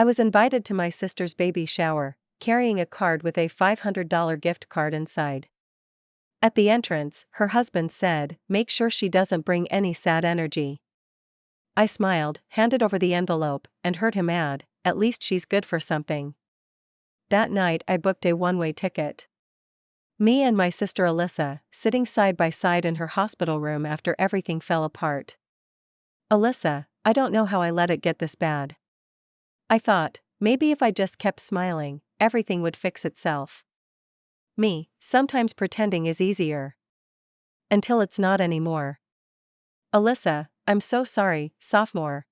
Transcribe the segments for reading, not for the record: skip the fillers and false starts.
I was invited to my sister's baby shower, carrying a card with a $500 gift card inside. At the entrance, her husband said, "Make sure she doesn't bring any sad energy." I smiled, handed over the envelope, and heard him add, "At least she's good for something." That night I booked a one-way ticket. Me and my sister Alyssa, sitting side by side in her hospital room after everything fell apart. "Alyssa, I don't know how I let it get this bad." I thought, maybe if I just kept smiling, everything would fix itself. Me, sometimes pretending is easier. Until it's not anymore. "Alyssa, I'm so sorry, sophomore.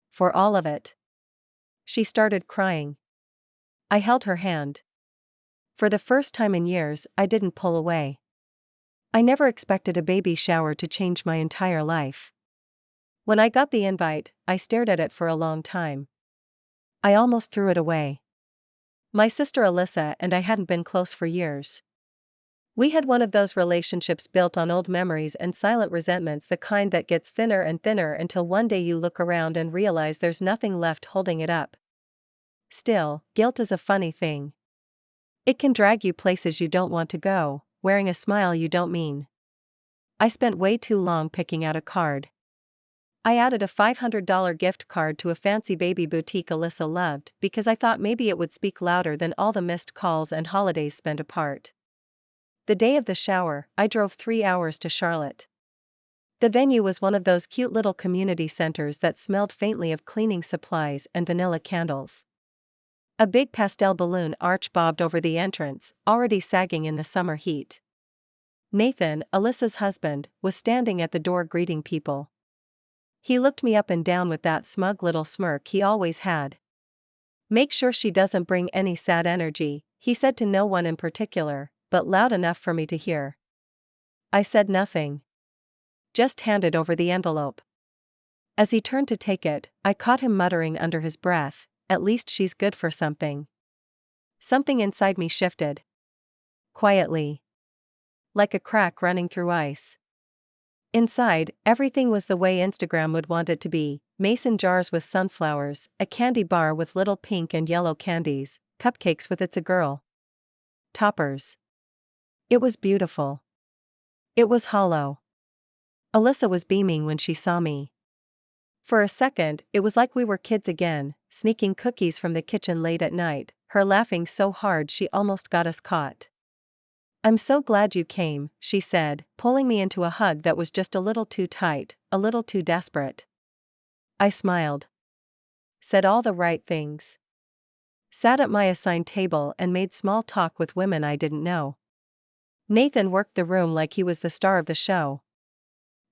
For all of it." She started crying. I held her hand. For the first time in years, I didn't pull away. I never expected a baby shower to change my entire life. When I got the invite, I stared at it for a long time. I almost threw it away. My sister Alyssa and I hadn't been close for years. We had one of those relationships built on old memories and silent resentments, the kind that gets thinner and thinner until one day you look around and realize there's nothing left holding it up. Still, guilt is a funny thing. It can drag you places you don't want to go, wearing a smile you don't mean. I spent way too long picking out a card. I added a $500 gift card to a fancy baby boutique Alyssa loved because I thought maybe it would speak louder than all the missed calls and holidays spent apart. The day of the shower, I drove 3 hours to Charlotte. The venue was one of those cute little community centers that smelled faintly of cleaning supplies and vanilla candles. A big pastel balloon arch bobbed over the entrance, already sagging in the summer heat. Nathan, Alyssa's husband, was standing at the door greeting people. He looked me up and down with that smug little smirk he always had. "Make sure she doesn't bring any sad energy," he said to no one in particular, but loud enough for me to hear. I said nothing. Just handed over the envelope. As he turned to take it, I caught him muttering under his breath, "At least she's good for something." Something inside me shifted. Quietly. Like a crack running through ice. Inside, everything was the way Instagram would want it to be: mason jars with sunflowers, a candy bar with little pink and yellow candies, cupcakes with "It's a girl" toppers. It was beautiful. It was hollow. Alyssa was beaming when she saw me. For a second, it was like we were kids again, sneaking cookies from the kitchen late at night, her laughing so hard she almost got us caught. "I'm so glad you came," she said, pulling me into a hug that was just a little too tight, a little too desperate. I smiled. Said all the right things. Sat at my assigned table and made small talk with women I didn't know. Nathan worked the room like he was the star of the show.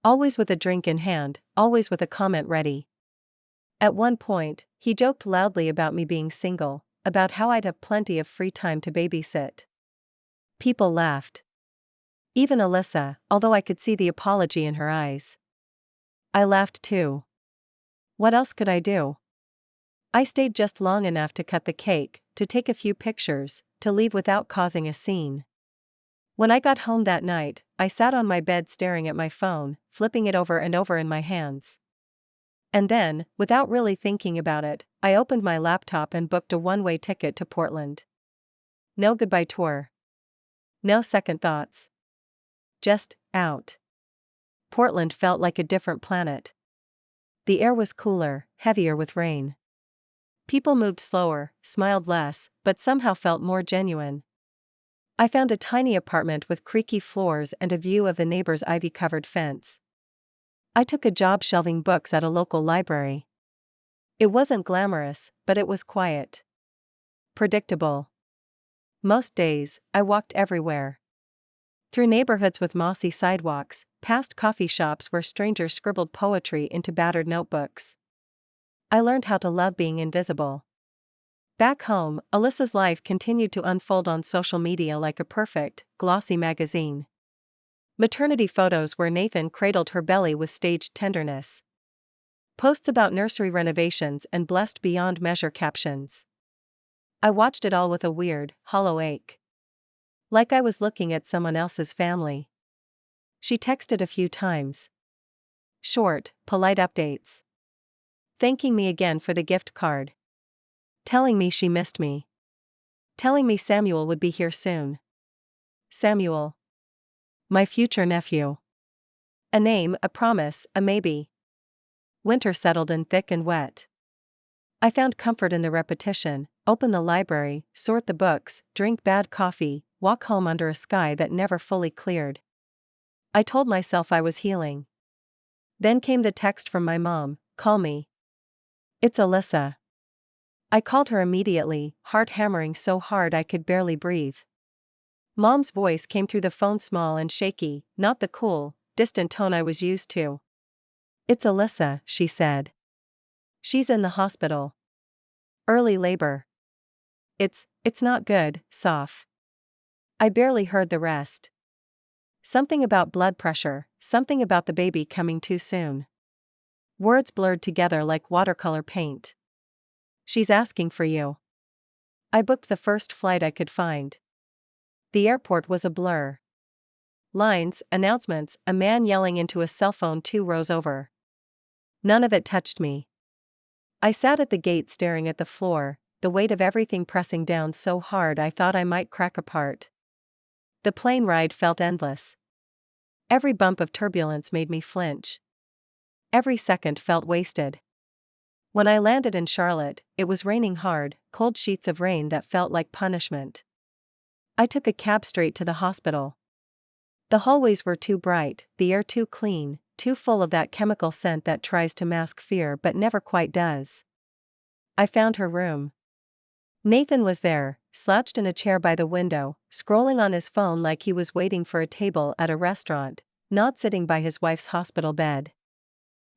Always with a drink in hand, always with a comment ready. At one point, he joked loudly about me being single, about how I'd have plenty of free time to babysit. People laughed. Even Alyssa, although I could see the apology in her eyes. I laughed too. What else could I do? I stayed just long enough to cut the cake, to take a few pictures, to leave without causing a scene. When I got home that night, I sat on my bed staring at my phone, flipping it over and over in my hands. And then, without really thinking about it, I opened my laptop and booked a one-way ticket to Portland. No goodbye tour. No second thoughts. Just, out. Portland felt like a different planet. The air was cooler, heavier with rain. People moved slower, smiled less, but somehow felt more genuine. I found a tiny apartment with creaky floors and a view of the neighbor's ivy-covered fence. I took a job shelving books at a local library. It wasn't glamorous, but it was quiet. Predictable. Most days, I walked everywhere. Through neighborhoods with mossy sidewalks, past coffee shops where strangers scribbled poetry into battered notebooks. I learned how to love being invisible. Back home, Alyssa's life continued to unfold on social media like a perfect, glossy magazine. Maternity photos where Nathan cradled her belly with staged tenderness. Posts about nursery renovations and blessed beyond measure captions. I watched it all with a weird, hollow ache. Like I was looking at someone else's family. She texted a few times. Short, polite updates. Thanking me again for the gift card. Telling me she missed me. Telling me Samuel would be here soon. Samuel. My future nephew. A name, a promise, a maybe. Winter settled in thick and wet. I found comfort in the repetition: open the library, sort the books, drink bad coffee, walk home under a sky that never fully cleared. I told myself I was healing. Then came the text from my mom: call me. It's Alyssa. I called her immediately, heart hammering so hard I could barely breathe. Mom's voice came through the phone, small and shaky, not the cool, distant tone I was used to. It's Alyssa, she said. She's in the hospital. Early labor. It's not good, Soph. I barely heard the rest. Something about blood pressure, something about the baby coming too soon. Words blurred together like watercolor paint. She's asking for you. I booked the first flight I could find. The airport was a blur. Lines, announcements, a man yelling into a cell phone 2 rows over. None of it touched me. I sat at the gate staring at the floor, the weight of everything pressing down so hard I thought I might crack apart. The plane ride felt endless. Every bump of turbulence made me flinch. Every second felt wasted. When I landed in Charlotte, it was raining hard, cold sheets of rain that felt like punishment. I took a cab straight to the hospital. The hallways were too bright, the air too clean, too full of that chemical scent that tries to mask fear but never quite does. I found her room. Nathan was there, slouched in a chair by the window, scrolling on his phone like he was waiting for a table at a restaurant, not sitting by his wife's hospital bed.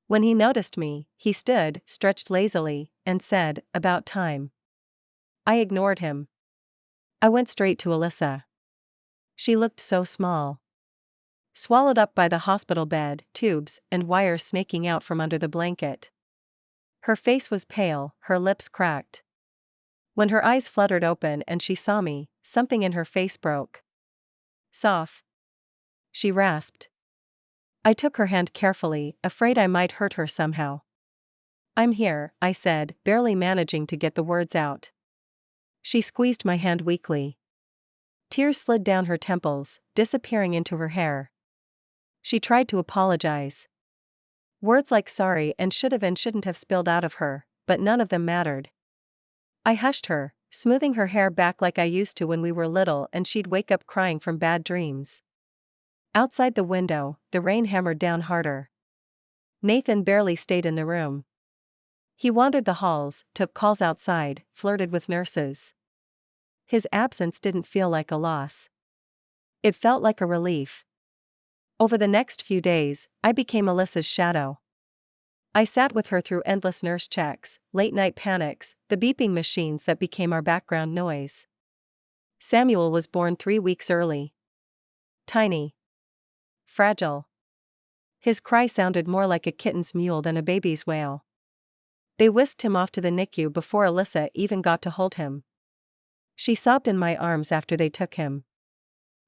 When he noticed me, he stood, stretched lazily, and said, "About time." I ignored him. I went straight to Alyssa. She looked so small. Swallowed up by the hospital bed, tubes and wires snaking out from under the blanket. Her face was pale, her lips cracked. When her eyes fluttered open and she saw me, something in her face broke. "Soph," she rasped. I took her hand carefully, afraid I might hurt her somehow. "I'm here," I said, barely managing to get the words out. She squeezed my hand weakly. Tears slid down her temples, disappearing into her hair. She tried to apologize. Words like sorry and should have and shouldn't have spilled out of her, but none of them mattered. I hushed her, smoothing her hair back like I used to when we were little and she'd wake up crying from bad dreams. Outside the window, the rain hammered down harder. Nathan barely stayed in the room. He wandered the halls, took calls outside, flirted with nurses. His absence didn't feel like a loss. It felt like a relief. Over the next few days, I became Alyssa's shadow. I sat with her through endless nurse checks, late-night panics, the beeping machines that became our background noise. Samuel was born 3 weeks early. Tiny. Fragile. His cry sounded more like a kitten's mewl than a baby's wail. They whisked him off to the NICU before Alyssa even got to hold him. She sobbed in my arms after they took him.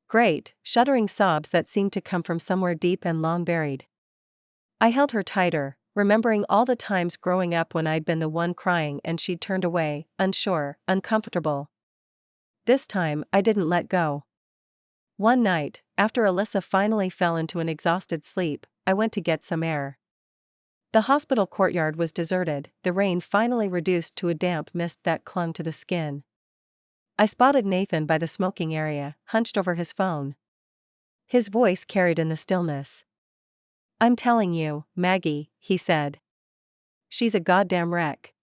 Great, shuddering sobs that seemed to come from somewhere deep and long buried. I held her tighter, remembering all the times growing up when I'd been the one crying and she'd turned away, unsure, uncomfortable. This time, I didn't let go. One night, after Alyssa finally fell into an exhausted sleep, I went to get some air. The hospital courtyard was deserted, the rain finally reduced to a damp mist that clung to the skin. I spotted Nathan by the smoking area, hunched over his phone. His voice carried in the stillness. "I'm telling you, Maggie," he said. "She's a goddamn wreck.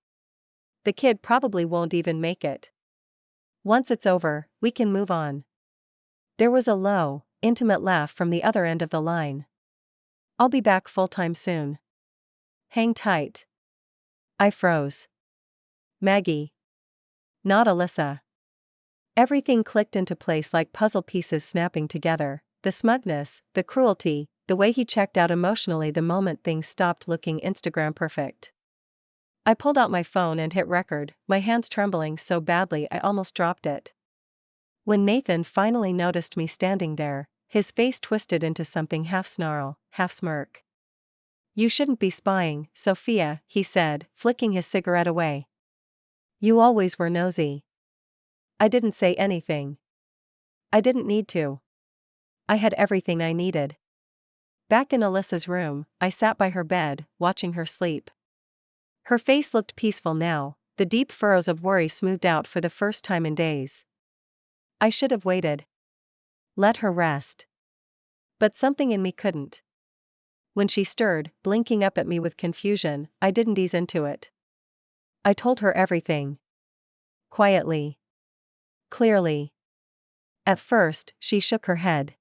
The kid probably won't even make it. Once it's over, we can move on." There was a low, intimate laugh from the other end of the line. "I'll be back full-time soon. Hang tight." I froze. Maggie. Not Alyssa. Everything clicked into place like puzzle pieces snapping together, the smugness, the cruelty, the way he checked out emotionally the moment things stopped looking Instagram perfect. I pulled out my phone and hit record, my hands trembling so badly I almost dropped it. When Nathan finally noticed me standing there, his face twisted into something half snarl, half smirk. "You shouldn't be spying, Sophia," he said, flicking his cigarette away. You always were nosy. I didn't say anything. I didn't need to. I had everything I needed. Back in Alyssa's room, I sat by her bed, watching her sleep. Her face looked peaceful now, the deep furrows of worry smoothed out for the first time in days. I should have waited. Let her rest. But something in me couldn't. When she stirred, blinking up at me with confusion, I didn't ease into it. I told her everything. Quietly. Clearly. At first, she shook her head.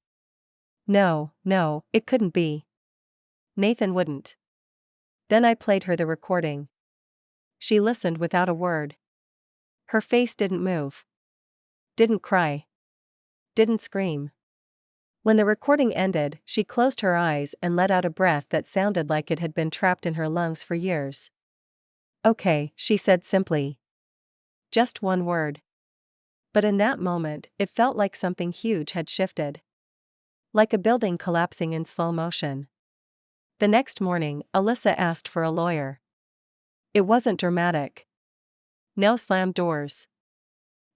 No, it couldn't be. Nathan wouldn't. Then I played her the recording. She listened without a word. Her face didn't move. Didn't cry. Didn't scream. When the recording ended, she closed her eyes and let out a breath that sounded like it had been trapped in her lungs for years. Okay, she said simply. Just one word. But in that moment, it felt like something huge had shifted. Like a building collapsing in slow motion. The next morning, Alyssa asked for a lawyer. It wasn't dramatic. No slammed doors.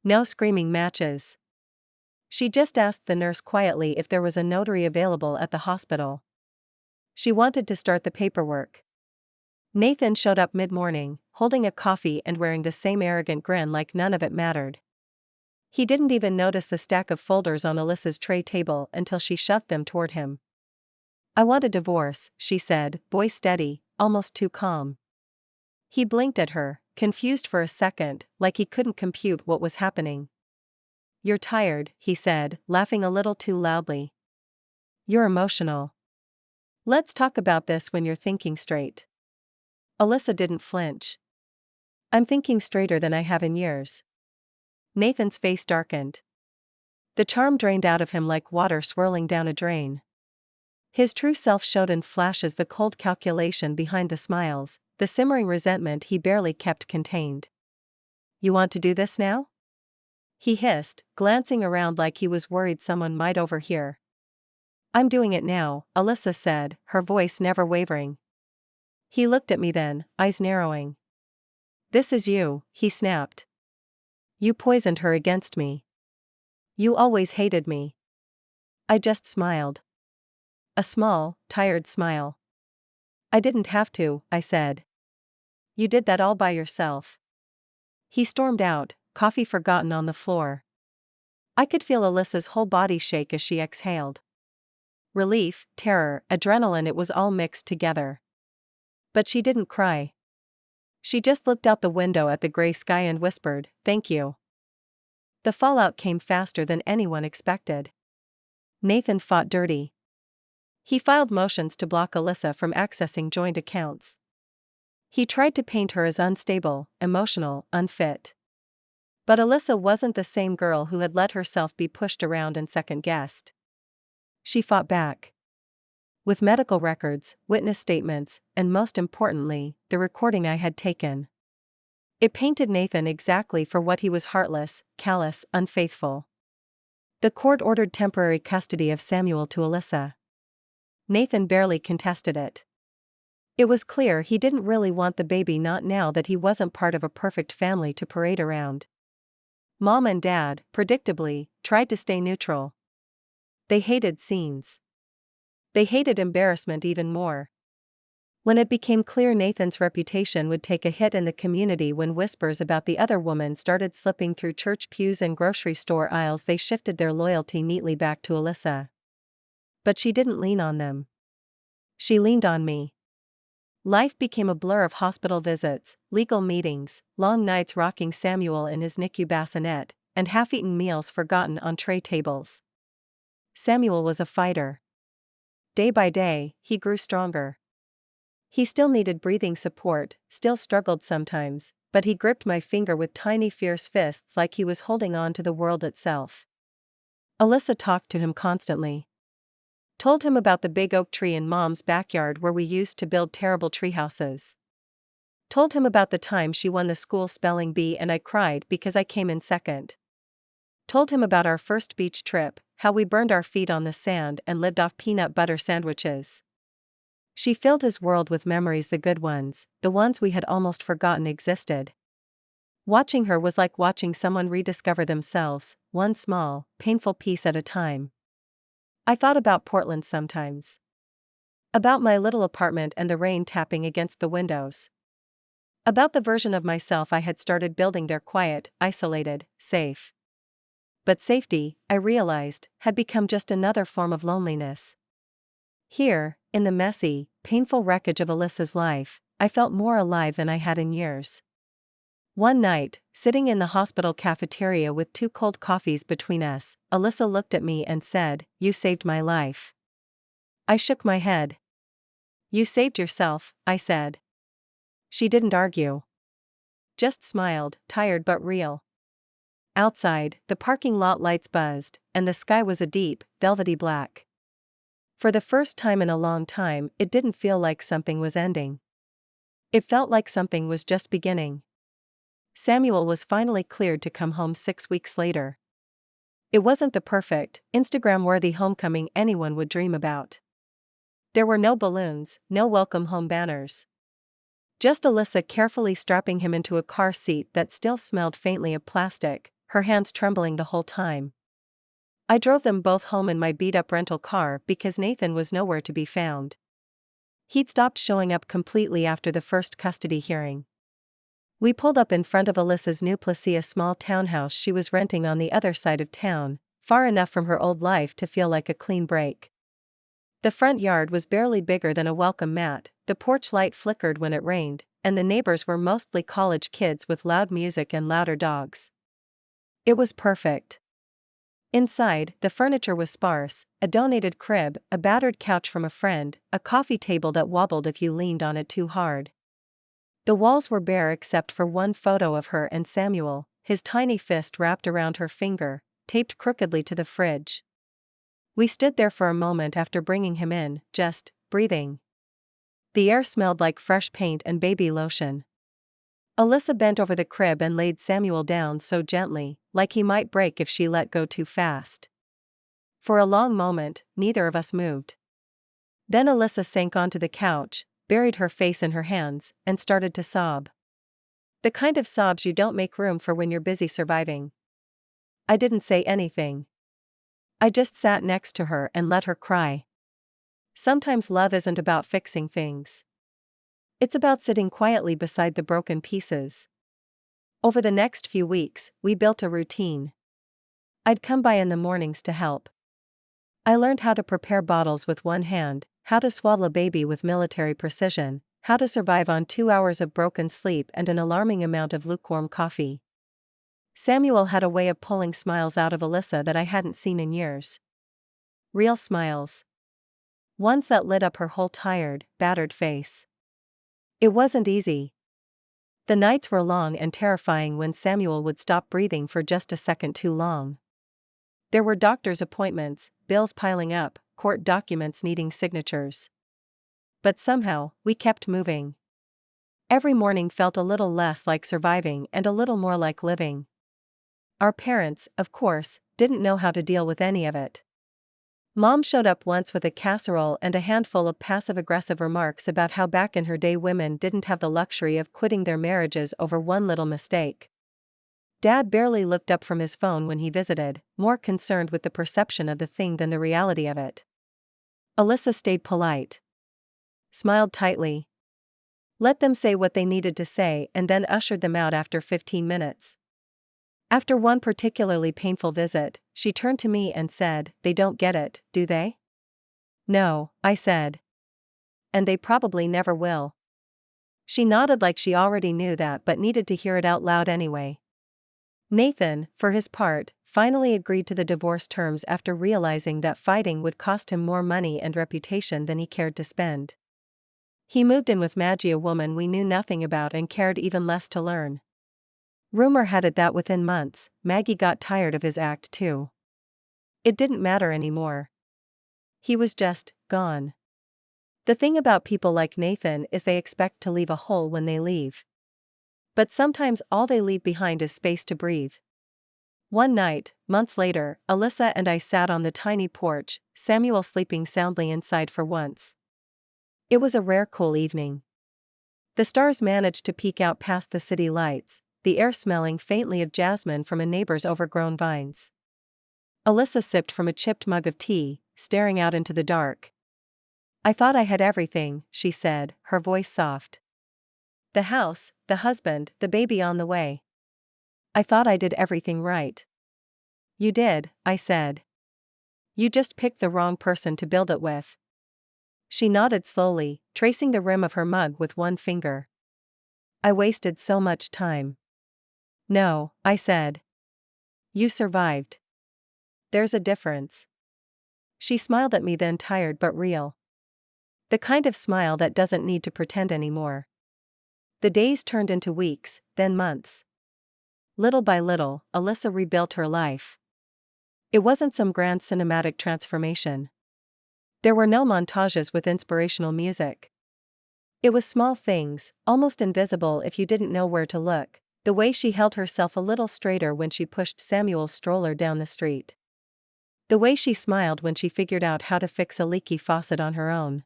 No screaming matches. She just asked the nurse quietly if there was a notary available at the hospital. She wanted to start the paperwork. Nathan showed up mid-morning, holding a coffee and wearing the same arrogant grin like none of it mattered. He didn't even notice the stack of folders on Alyssa's tray table until she shoved them toward him. I want a divorce, she said, voice steady, almost too calm. He blinked at her, confused for a second, like he couldn't compute what was happening. You're tired, he said, laughing a little too loudly. You're emotional. Let's talk about this when you're thinking straight. Alyssa didn't flinch. I'm thinking straighter than I have in years. Nathan's face darkened. The charm drained out of him like water swirling down a drain. His true self showed in flashes, the cold calculation behind the smiles, the simmering resentment he barely kept contained. You want to do this now? He hissed, glancing around like he was worried someone might overhear. I'm doing it now, Alyssa said, her voice never wavering. He looked at me then, eyes narrowing. This is you, he snapped. You poisoned her against me. You always hated me. I just smiled. A small, tired smile. I didn't have to, I said. You did that all by yourself. He stormed out, coffee forgotten on the floor. I could feel Alyssa's whole body shake as she exhaled. Relief, terror, adrenaline, it was all mixed together. But she didn't cry. She just looked out the window at the gray sky and whispered, "Thank you." The fallout came faster than anyone expected. Nathan fought dirty. He filed motions to block Alyssa from accessing joint accounts. He tried to paint her as unstable, emotional, unfit. But Alyssa wasn't the same girl who had let herself be pushed around and second-guessed. She fought back. With medical records, witness statements, and most importantly, the recording I had taken. It painted Nathan exactly for what he was: heartless, callous, unfaithful. The court ordered temporary custody of Samuel to Alyssa. Nathan barely contested it. It was clear he didn't really want the baby, not now that he wasn't part of a perfect family to parade around. Mom and Dad, predictably, tried to stay neutral. They hated scenes. They hated embarrassment even more. When it became clear Nathan's reputation would take a hit in the community, when whispers about the other woman started slipping through church pews and grocery store aisles, they shifted their loyalty neatly back to Alyssa. But she didn't lean on them. She leaned on me. Life became a blur of hospital visits, legal meetings, long nights rocking Samuel in his NICU bassinet, and half-eaten meals forgotten on tray tables. Samuel was a fighter. Day by day, he grew stronger. He still needed breathing support, still struggled sometimes, but he gripped my finger with tiny fierce fists like he was holding on to the world itself. Alyssa talked to him constantly. Told him about the big oak tree in Mom's backyard where we used to build terrible treehouses. Told him about the time she won the school spelling bee and I cried because I came in second. Told him about our first beach trip, how we burned our feet on the sand and lived off peanut butter sandwiches. She filled his world with memories, the good ones, the ones we had almost forgotten existed. Watching her was like watching someone rediscover themselves, one small, painful piece at a time. I thought about Portland sometimes. About my little apartment and the rain tapping against the windows. About the version of myself I had started building there, quiet, isolated, safe. But safety, I realized, had become just another form of loneliness. Here, in the messy, painful wreckage of Alyssa's life, I felt more alive than I had in years. One night, sitting in the hospital cafeteria with 2 cold coffees between us, Alyssa looked at me and said, "You saved my life." I shook my head. "You saved yourself," I said. She didn't argue. Just smiled, tired but real. Outside, the parking lot lights buzzed, and the sky was a deep, velvety black. For the first time in a long time, it didn't feel like something was ending. It felt like something was just beginning. Samuel was finally cleared to come home 6 weeks later. It wasn't the perfect, Instagram-worthy homecoming anyone would dream about. There were no balloons, no welcome home banners. Just Alyssa carefully strapping him into a car seat that still smelled faintly of plastic, her hands trembling the whole time. I drove them both home in my beat-up rental car because Nathan was nowhere to be found. He'd stopped showing up completely after the first custody hearing. We pulled up in front of Alyssa's new Placia small townhouse she was renting on the other side of town, far enough from her old life to feel like a clean break. The front yard was barely bigger than a welcome mat, the porch light flickered when it rained, and the neighbors were mostly college kids with loud music and louder dogs. It was perfect. Inside, the furniture was sparse, a donated crib, a battered couch from a friend, a coffee table that wobbled if you leaned on it too hard. The walls were bare except for one photo of her and Samuel, his tiny fist wrapped around her finger, taped crookedly to the fridge. We stood there for a moment after bringing him in, just breathing. The air smelled like fresh paint and baby lotion. Alyssa bent over the crib and laid Samuel down so gently, like he might break if she let go too fast. For a long moment, neither of us moved. Then Alyssa sank onto the couch, buried her face in her hands, and started to sob. The kind of sobs you don't make room for when you're busy surviving. I didn't say anything. I just sat next to her and let her cry. Sometimes love isn't about fixing things. It's about sitting quietly beside the broken pieces. Over the next few weeks, we built a routine. I'd come by in the mornings to help. I learned how to prepare bottles with one hand, how to swaddle a baby with military precision, how to survive on 2 hours of broken sleep and an alarming amount of lukewarm coffee. Samuel had a way of pulling smiles out of Alyssa that I hadn't seen in years. Real smiles. Ones that lit up her whole tired, battered face. It wasn't easy. The nights were long and terrifying when Samuel would stop breathing for just a second too long. There were doctor's appointments, bills piling up, court documents needing signatures. But somehow, we kept moving. Every morning felt a little less like surviving and a little more like living. Our parents, of course, didn't know how to deal with any of it. Mom showed up once with a casserole and a handful of passive-aggressive remarks about how back in her day women didn't have the luxury of quitting their marriages over one little mistake. Dad barely looked up from his phone when he visited, more concerned with the perception of the thing than the reality of it. Alyssa stayed polite. Smiled tightly. Let them say what they needed to say and then ushered them out after 15 minutes. After one particularly painful visit, she turned to me and said, "They don't get it, do they?" "No," I said. "And they probably never will." She nodded like she already knew that but needed to hear it out loud anyway. Nathan, for his part, finally agreed to the divorce terms after realizing that fighting would cost him more money and reputation than he cared to spend. He moved in with Maggie, a woman we knew nothing about and cared even less to learn. Rumor had it that within months, Maggie got tired of his act too. It didn't matter anymore. He was just gone. The thing about people like Nathan is they expect to leave a hole when they leave. But sometimes all they leave behind is space to breathe. One night, months later, Alyssa and I sat on the tiny porch, Samuel sleeping soundly inside for once. It was a rare cool evening. The stars managed to peek out past the city lights, the air smelling faintly of jasmine from a neighbor's overgrown vines. Alyssa sipped from a chipped mug of tea, staring out into the dark. "I thought I had everything," she said, her voice soft. "The house, the husband, the baby on the way. I thought I did everything right." "You did," I said. "You just picked the wrong person to build it with." She nodded slowly, tracing the rim of her mug with one finger. "I wasted so much time." "No," I said. "You survived. There's a difference." She smiled at me then, tired but real. The kind of smile that doesn't need to pretend anymore. The days turned into weeks, then months. Little by little, Alyssa rebuilt her life. It wasn't some grand cinematic transformation. There were no montages with inspirational music. It was small things, almost invisible if you didn't know where to look. The way she held herself a little straighter when she pushed Samuel's stroller down the street. The way she smiled when she figured out how to fix a leaky faucet on her own.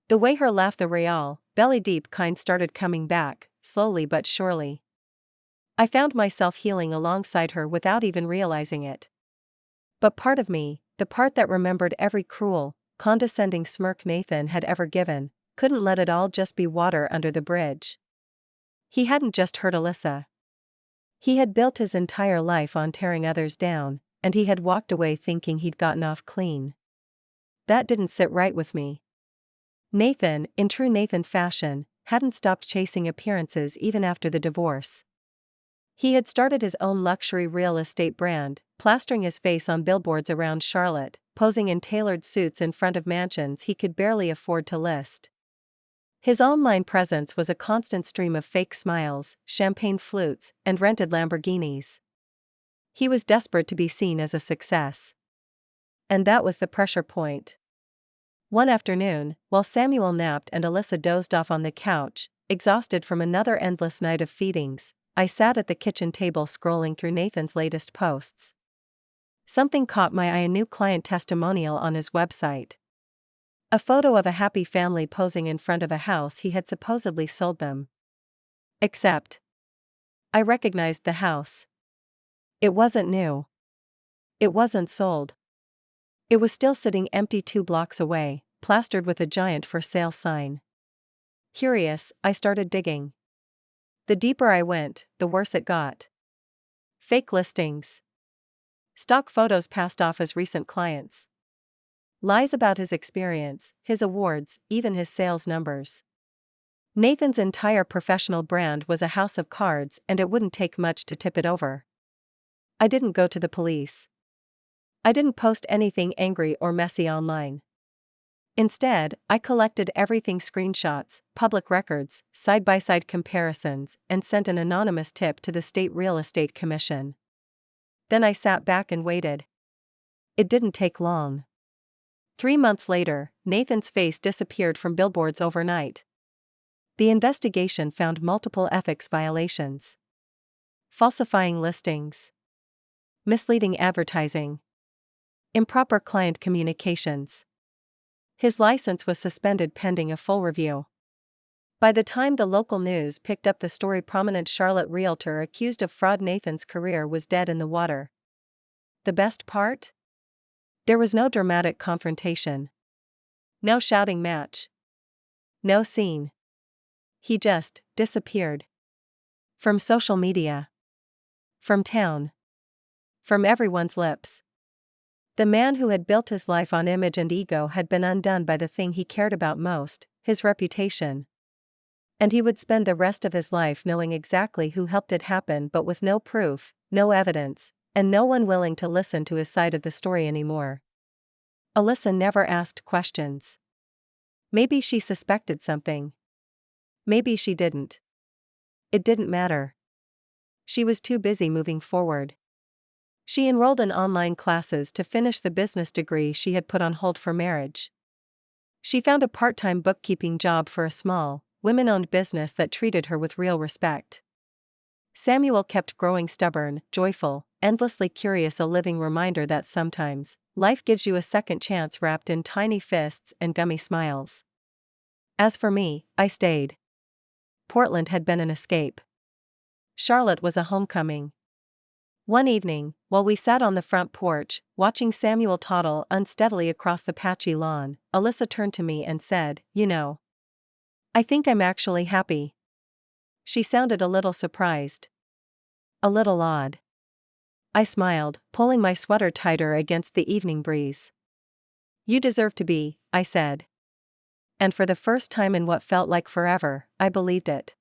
The way her laugh, the real, belly-deep kind, started coming back, slowly but surely. I found myself healing alongside her without even realizing it. But part of me, the part that remembered every cruel, condescending smirk Nathan had ever given, couldn't let it all just be water under the bridge. He hadn't just hurt Alyssa. He had built his entire life on tearing others down, and he had walked away thinking he'd gotten off clean. That didn't sit right with me. Nathan, in true Nathan fashion, hadn't stopped chasing appearances even after the divorce. He had started his own luxury real estate brand, plastering his face on billboards around Charlotte, posing in tailored suits in front of mansions he could barely afford to list. His online presence was a constant stream of fake smiles, champagne flutes, and rented Lamborghinis. He was desperate to be seen as a success. And that was the pressure point. One afternoon, while Samuel napped and Alyssa dozed off on the couch, exhausted from another endless night of feedings, I sat at the kitchen table scrolling through Nathan's latest posts. Something caught my eye: a new client testimonial on his website. A photo of a happy family posing in front of a house he had supposedly sold them. Except, I recognized the house. It wasn't new. It wasn't sold. It was still sitting empty 2 blocks away, plastered with a giant "for sale" sign. Curious, I started digging. The deeper I went, the worse it got. Fake listings. Stock photos passed off as recent clients. Lies about his experience, his awards, even his sales numbers. Nathan's entire professional brand was a house of cards, and it wouldn't take much to tip it over. I didn't go to the police. I didn't post anything angry or messy online. Instead, I collected everything: screenshots, public records, side-by-side comparisons, and sent an anonymous tip to the State Real Estate Commission. Then I sat back and waited. It didn't take long. 3 months later, Nathan's face disappeared from billboards overnight. The investigation found multiple ethics violations. Falsifying listings. Misleading advertising. Improper client communications. His license was suspended pending a full review. By the time the local news picked up the story, prominent Charlotte realtor accused of fraud. Nathan's career was dead in the water. The best part? There was no dramatic confrontation. No shouting match. No scene. He just disappeared. From social media. From town. From everyone's lips. The man who had built his life on image and ego had been undone by the thing he cared about most, his reputation. And he would spend the rest of his life knowing exactly who helped it happen, but with no proof, no evidence, and no one willing to listen to his side of the story anymore. Alyssa never asked questions. Maybe she suspected something. Maybe she didn't. It didn't matter. She was too busy moving forward. She enrolled in online classes to finish the business degree she had put on hold for marriage. She found a part-time bookkeeping job for a small, women-owned business that treated her with real respect. Samuel kept growing stubborn, joyful, endlessly curious, a living reminder that sometimes, life gives you a second chance wrapped in tiny fists and gummy smiles. As for me, I stayed. Portland had been an escape. Charlotte was a homecoming. One evening, while we sat on the front porch, watching Samuel toddle unsteadily across the patchy lawn, Alyssa turned to me and said, "You know, I think I'm actually happy." She sounded a little surprised. A little odd. I smiled, pulling my sweater tighter against the evening breeze. "You deserve to be," I said. And for the first time in what felt like forever, I believed it.